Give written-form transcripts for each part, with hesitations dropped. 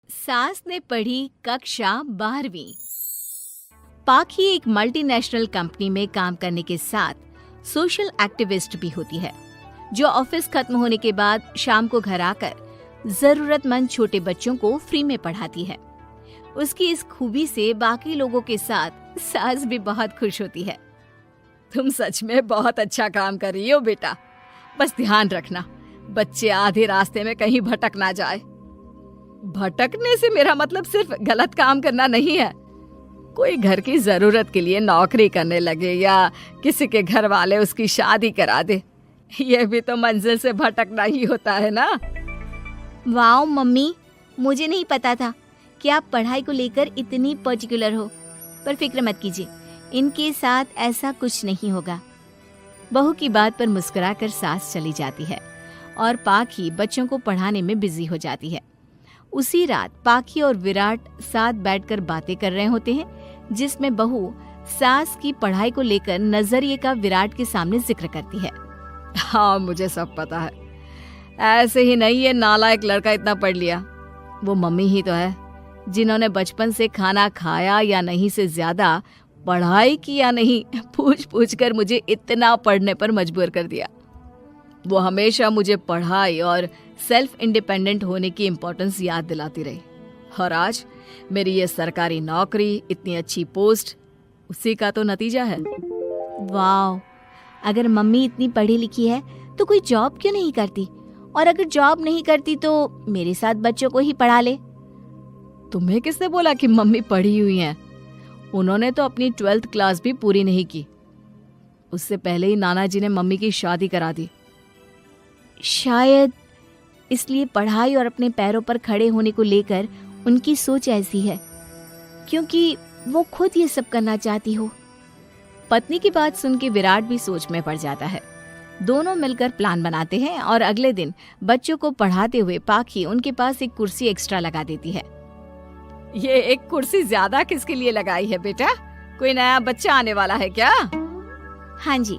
सास ने पढ़ी कक्षा 12वीं। पाखी एक मल्टीनेशनल कंपनी में काम करने के साथ सोशल एक्टिविस्ट भी होती है, जो ऑफिस खत्म होने के बाद शाम को घर आकर जरूरतमंद छोटे बच्चों को फ्री में पढ़ाती है। उसकी इस खूबी से बाकी लोगों के साथ सास भी बहुत खुश होती है। तुम सच में बहुत अच्छा काम कर रही हो बेटा। बस ध्यान रखना बच्चे आधे रास्ते में कहीं भटक ना जाए। भटकने से मेरा मतलब सिर्फ गलत काम करना नहीं है। कोई घर की जरूरत के लिए नौकरी करने लगे या किसी के घर वाले उसकी शादी करा दे, यह भी तो मंजिल से भटकना ही होता है ना। वाओ मम्मी, मुझे नहीं पता था कि आप पढ़ाई को लेकर इतनी पर्टिकुलर हो। पर फिक्र मत कीजिए, इनके साथ ऐसा कुछ नहीं होगा। बहू की बात पर मुस्कुराकर सास चली जाती है और पाखी बच्चों को पढ़ाने में बिजी हो जाती है। उसी रात पाखी और विराट साथ बैठकर बातें कर रहे होते हैं, जिसमें बहू सास की पढ़ाई को लेकर नजरिए का विराट के सामने जिक्र करती है। हाँ, मुझे सब पता है। ऐसे ही नहीं ये नालायक लड़का इतना पढ़ लिया। वो मम्मी ही तो है जिन्होंने बचपन से खाना खाया या नहीं से ज्यादा पढ़ाई की या नहीं पूछ पूछ कर मुझे इतना पढ़ने पर मजबूर कर दिया। वो हमेशा मुझे पढ़ाई और सेल्फ इंडिपेंडेंट होने की इम्पोर्टेंस याद दिलाती रही। और आज मेरी ये सरकारी नौकरी, इतनी अच्छी पोस्ट, उसी का तो नतीजा है। वाह, अगर मम्मी इतनी पढ़ी लिखी है तो कोई जॉब क्यों नहीं करती? और अगर जॉब नहीं करती तो मेरे साथ बच्चों को ही पढ़ा ले। तुम्हें किसने बोला कि मम्मी पढ़ी हुई हैं? उन्होंने तो अपनी 12th क्लास भी पूरी नहीं की। उससे पहले ही नाना जी ने मम्मी की शादी करा दी। शायद इसलिए पढ़ाई और अपने पैरों पर खड़े होने को लेकर उनकी सोच ऐसी है, क्योंकि वो खुद ये सब करना चाहती हो। पत्नी की बात सुन के विराट भी सोच में पड़ जाता है। दोनों मिलकर प्लान बनाते हैं और अगले दिन बच्चों को पढ़ाते हुए पाखी उनके पास एक कुर्सी एक्स्ट्रा लगा देती है। ये एक कुर्सी ज्यादा किसके लिए लगाई है बेटा? कोई नया बच्चा आने वाला है क्या? हाँ जी,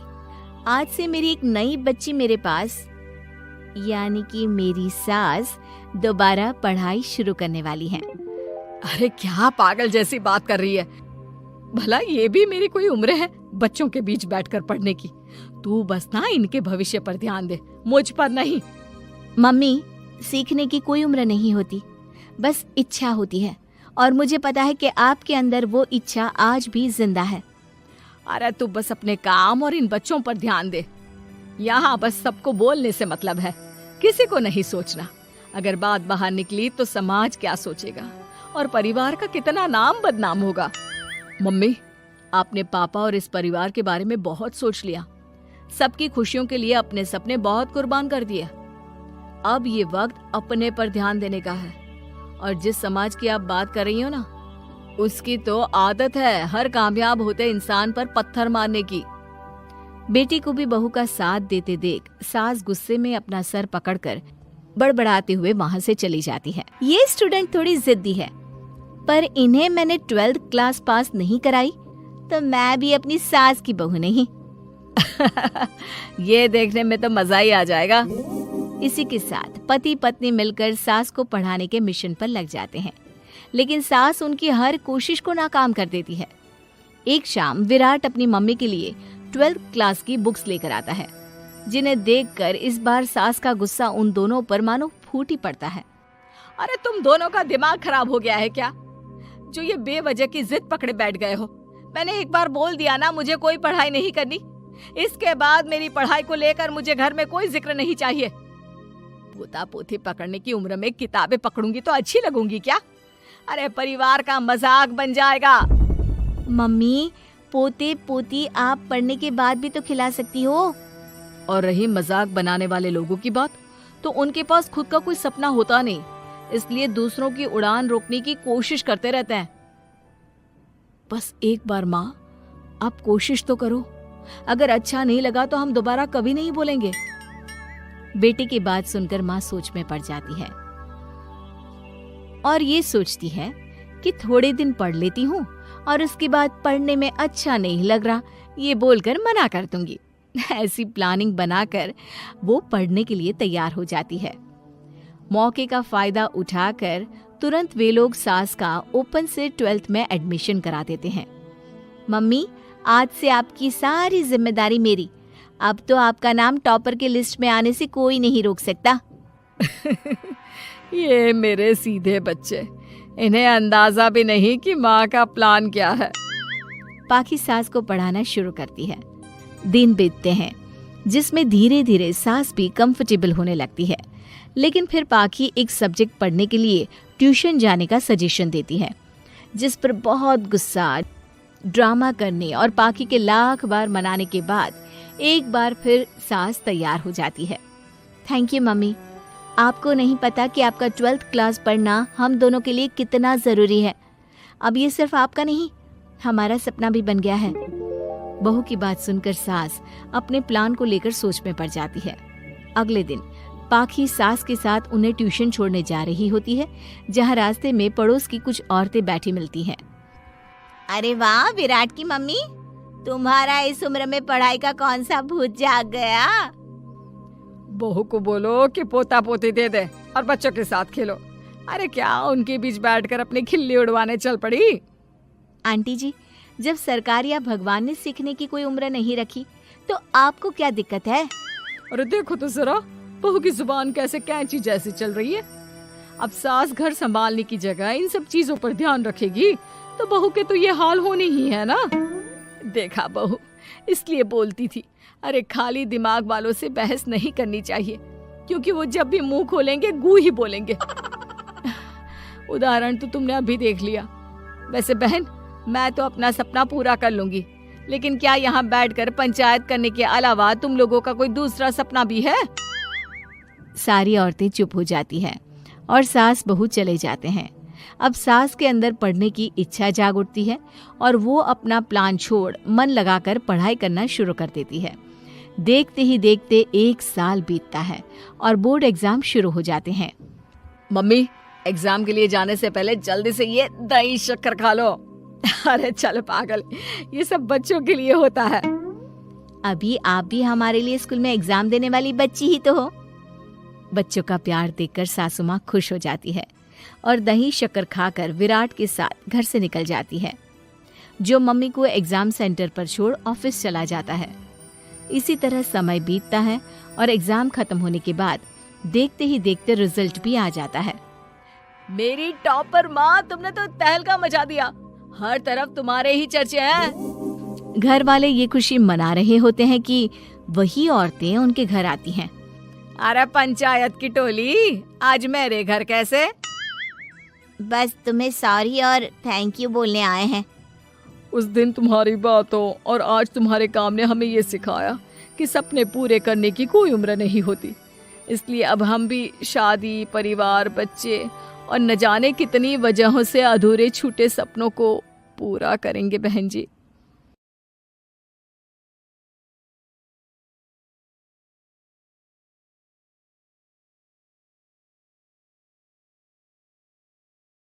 आज से मेरी एक नई बच्ची मेरे पास, यानी कि मेरी सास, दोबारा पढ़ाई शुरू करने वाली है। अरे क्या पागल जैसी बात कर रही है? भला ये भी मेरी कोई उम्र है बच्चों के बीच बैठकर पढ़ने की? तू बस ना इनके भविष्य पर ध्यान दे, मुझ पर नहीं। मम्मी, सीखने की कोई उम्र नहीं होती, बस इच्छा होती है। और मुझे पता है कि आपके अंदर वो इच्छा आज भी जिंदा है। अरे तू बस अपने काम और इन बच्चों पर ध्यान दे। यहाँ बस सबको बोलने से मतलब है, किसी को नहीं सोचना। अगर बात बाहर निकली तो समाज क्या सोचेगा और परिवार का कितना नाम बदनाम होगा। मम्मी, आपने पापा और इस परिवार के बारे में बहुत सोच लिया। सबकी खुशियों के लिए अपने सपने बहुत कुर्बान कर दिए। अब ये वक्त अपने पर ध्यान देने का है। और जिस समाज की आप बात कर रही हो ना, उसकी तो आदत है हर कामयाब होते इंसान पर पत्थर मारने की। बेटी को भी बहू का साथ देते देख सास गुस्से में अपना सर पकड़कर बड़बड़ाते हुए वहां से चली जाती है। ये स्टूडेंट थोड़ी जिद्दी है, पर इन्हें मैंने 12th क्लास पास नहीं कराई तो मैं भी अपनी सास की बहू नहीं। ये देखने में तो मजा ही आ जाएगा। इसी के साथ पति पत्नी मिलकर सास को पढ़ाने के मिशन पर लग जाते हैं, लेकिन सास उनकी हर कोशिश को नाकाम कर देती है। एक शाम विराट अपनी मम्मी के लिए 12th क्लास की बुक्स लेकर आता है, जिन्हें देखकर इस बार सास का गुस्सा उन दोनों पर मानो फूट ही पड़ता है। अरे तुम दोनों का दिमाग खराब हो गया है क्या, जो ये बेवजह की जिद पकड़े बैठ गए हो? मैंने एक बार बोल दिया ना, मुझे कोई पढ़ाई नहीं करनी। इसके बाद मेरी पढ़ाई को लेकर मुझे घर में कोई जिक्र नहीं चाहिए। पोता पोती पकड़ने की उम्र में किताबें पकड़ूंगी तो अच्छी लगूंगी क्या? अरे परिवार का मजाक बन जाएगा। मम्मी, पोते पोती आप पढ़ने के बाद भी तो खिला सकती हो। और रही मजाक बनाने वाले लोगों की बात, तो उनके पास खुद का कोई सपना होता नहीं, इसलिए दूसरों की उड़ान रोकने की कोशिश करते रहते हैं। बस एक बार माँ, आप कोशिश तो करो। अगर अच्छा नहीं लगा तो हम दोबारा कभी नहीं बोलेंगे। बेटे की बात सुनकर माँ सोच में पड़ जाती है और ये सोचती है कि थोड़े दिन पढ़ लेती हूँ और उसके बाद पढ़ने में अच्छा नहीं लग रहा ये बोलकर मना कर दूंगी। ऐसी प्लानिंग बनाकर वो पढ़ने के लिए तैयार हो जाती है। मौके का फायदा उठाकर तुरंत वे लोग सास का ओपन से 12th में एडमिशन करा देते हैं। मम्मी, आज से आपकी सारी जिम्मेदारी मेरी। अब तो आपका नाम टॉपर के लिस्ट में आने से कोई नहीं रोक सकता। ये मेरे सीधे बच्चे, इन्हें अंदाजा भी नहीं कि माँ का प्लान क्या है। पाखी सास को पढ़ाना शुरू करती है। दिन बीतते हैं जिसमें धीरे धीरे सास भी कंफर्टेबल होने लगती है, लेकिन फिर पाखी एक सब्जेक्ट पढ़ने के लिए ट्यूशन जाने का सजेशन देती है, जिस पर बहुत गुस्सा, ड्रामा करने और पाखी के लाख बार मनाने के बाद एक बार फिर सास तैयार हो जाती है। थैंक यू मम्मी, आपको नहीं पता कि आपका 12th क्लास पढ़ना हम दोनों के लिए कितना ज़रूरी है। अब ये सिर्फ आपका नहीं, हमारा सपना भी बन गया है। बहू की बात सुनकर सास अपने प्लान को लेकर सोच में पड़ जाती है। अगले दिन पाखी सास के साथ उन्हें ट्यूशन छोड़ने जा रही होती है, जहाँ रास्ते में पड़ोस की कुछ औरतें बैठी मिलती हैं। अरे वाह विराट की मम्मी, तुम्हारा इस उम्र में पढ़ाई का कौन सा भूत जाग गया? बहू को बोलो कि पोता पोती दे दे और बच्चों के साथ खेलो। अरे क्या उनके बीच बैठकर अपनी खिल्ली उड़वाने चल पड़ी? आंटी जी, जब सरकार या भगवान ने सीखने की कोई उम्र नहीं रखी तो आपको क्या दिक्कत है? अरे देखो तो जरा, बहू की जुबान कैसे कैंची जैसी चल रही है। अब सास घर संभालने की जगह इन सब चीजों पर ध्यान रखेगी तो बहू के तो ये हाल होनी ही है ना। देखा बहू, इसलिए बोलती थी, अरे खाली दिमाग वालों से बहस नहीं करनी चाहिए, क्योंकि वो जब भी मुंह खोलेंगे गू ही बोलेंगे। उदाहरण तो तुमने अभी देख लिया। वैसे बहन, मैं तो अपना सपना पूरा कर लूंगी, लेकिन क्या यहाँ बैठकर पंचायत करने के अलावा तुम लोगों का कोई दूसरा सपना भी है? सारी औरतें चुप हो जाती हैं और सास बहू चले जाते हैं। अब सास के अंदर पढ़ने की इच्छा जाग उठती है और वो अपना प्लान छोड़ मन लगाकर पढ़ाई करना शुरू कर देती है। देखते ही देखते 1 साल बीतता है और बोर्ड एग्जाम शुरू हो जाते हैं। मम्मी, एग्जाम के लिए जाने से पहले जल्दी से ये दही शक्कर खा लो। अरे चल पागल, ये सब बच्चों के लिए होता है। अभी आप भी हमारे लिए स्कूल में एग्जाम देने वाली बच्ची ही तो हो। बच्चों का प्यार देखकर सासू माँ खुश हो जाती है और दही शक्कर खाकर विराट के साथ घर से निकल जाती है, जो मम्मी को एग्जाम सेंटर पर छोड़ ऑफिस चला जाता है। इसी तरह समय बीतता है और एग्जाम खत्म होने के बाद देखते ही देखते रिजल्ट भी आ जाता है। मेरी टॉपर माँ, तुमने तो तहलका मचा दिया। हर तरफ तुम्हारे ही चर्चे हैं। घर वाले ये खुशी मना रहे होते हैं कि वही औरतें उनके घर आती हैं। अरे पंचायत की टोली, आज मेरे घर कैसे? बस तुम्हें सॉरी और थैंक यू बोलने आए हैं। उस दिन तुम्हारी बातों और आज तुम्हारे काम ने हमें ये सिखाया कि सपने पूरे करने की कोई उम्र नहीं होती। इसलिए अब हम भी शादी, परिवार, बच्चे और न जाने कितनी वजहों से अधूरे छूटे सपनों को पूरा करेंगे बहन जी।